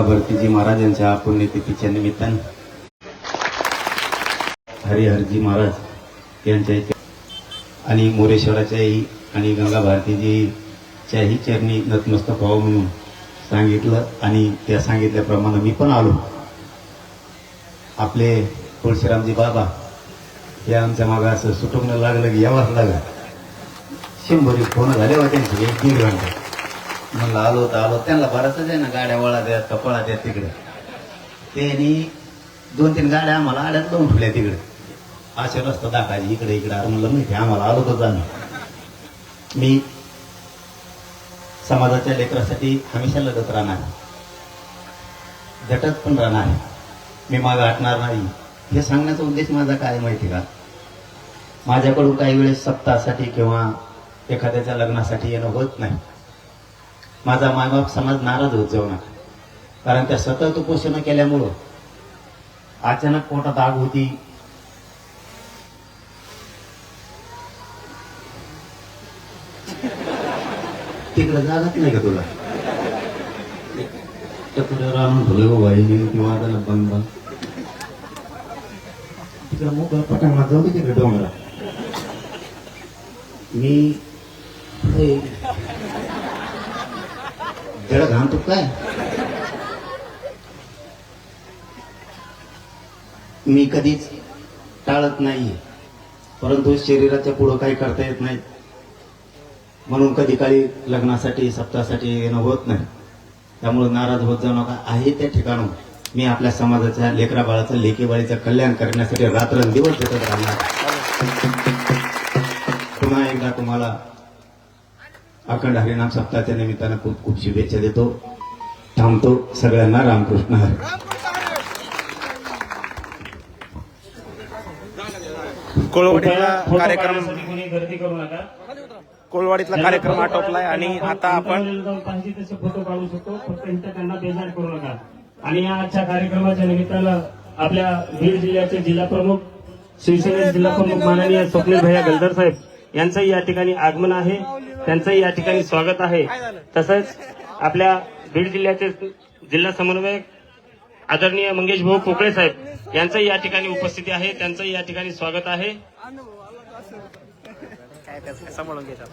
भरतीजी महाराजांच्या पुण्यतिथीच्या निमित्ताने हरिहरजी महाराज यांच्या आणि मोरेश्वराच्याही आणि गंगा भारतीजीच्याही चरणी नतमस्तक व्हावं म्हणून सांगितलं आणि त्या सांगितल्याप्रमाणे मी पण आलो. आपले तुळशीरामजी बाबा हे आमच्या मागं असं सुटून लागलं की यावंच लागलं. 100 फोन झाले होते त्यांचे 1-1.5 घंटे. म्हणलं आलो तर आलो. त्यांना बराच आहे ना गाड्या वळा द्या कपळा द्या तिकडे. त्यांनी 2-3 गाड्या आम्हाला आड्यात लावून ठेवल्या तिकडे. असे रस्ता दाखायचे इकडे इकडे. म्हणलं माहिती आम्हाला आलो तर जाणं. मी समाजाच्या लेकरासाठी हमेशा लढत राहणार, झटत पण राहणार, मी मागं हटणार नाही. हे सांगण्याचा उद्देश माझा काय माहिती का, माझ्याकडून काही वेळेस सप्ताहासाठी किंवा एखाद्याच्या लग्नासाठी येणं होत नाही. माझा मायबाप समाज नाराज होत जाऊ नका, कारण त्या सतत उपोषण केल्यामुळं अचानक पोटात आग होती. तिकडे जागाच नाही का तुला, टकुऱ्यावर आणून धुले वाहिनी किंवा आता बंद बंद तिकडे मोकळा पटांगणात जाऊ तिकडे डोंगरा. मी जरा घालतो काय, मी कधीच टाळत नाहीये, परंतु शरीराच्या पुढं काही करता येत नाही म्हणून कधी काळी लग्नासाठी सप्ताहासाठी येणं होत नाही. त्यामुळे नाराज होत जाऊ नका. आहे त्या ठिकाणून मी आपल्या समाजाच्या लेकरा बाळाचं लेकीबाळीचं कल्याण करण्यासाठी रात्रंदिवस झटत राहणार. पुन्हा एकदा तुम्हाला अखंड हरिनाम सप्ताहाच्या निमित्तानं खूप खूप शुभेच्छा देतो. थांबतो. सगळ्यांना रामकृष्ण हरी. गर्दी करू नका. कोळवाडीतला कार्यक्रम आटोपलाय आणि आता आपण पाहिजे तसे फोटो काढू शकतो. फक्त त्यांना बेजार करू नका. आणि या आजच्या कार्यक्रमाच्या निमित्तानं आपल्या बीड जिल्ह्याचे जिल्हा प्रमुख शिवसेनेचे जिल्हा प्रमुख माननीय स्वप्नील भैया गलदर साहेब यांचंही या ठिकाणी आगमन आहे. त्यांचंही या ठिकाणी स्वागत आहे. तसंच आपल्या बीड जिल्ह्याचे जिल्हा समन्वयक आदरणीय मंगेश भाऊ पोकळे साहेब यांचंही या ठिकाणी उपस्थिती आहे. त्यांचंही या ठिकाणी स्वागत आहे. सांभाळून घेतात.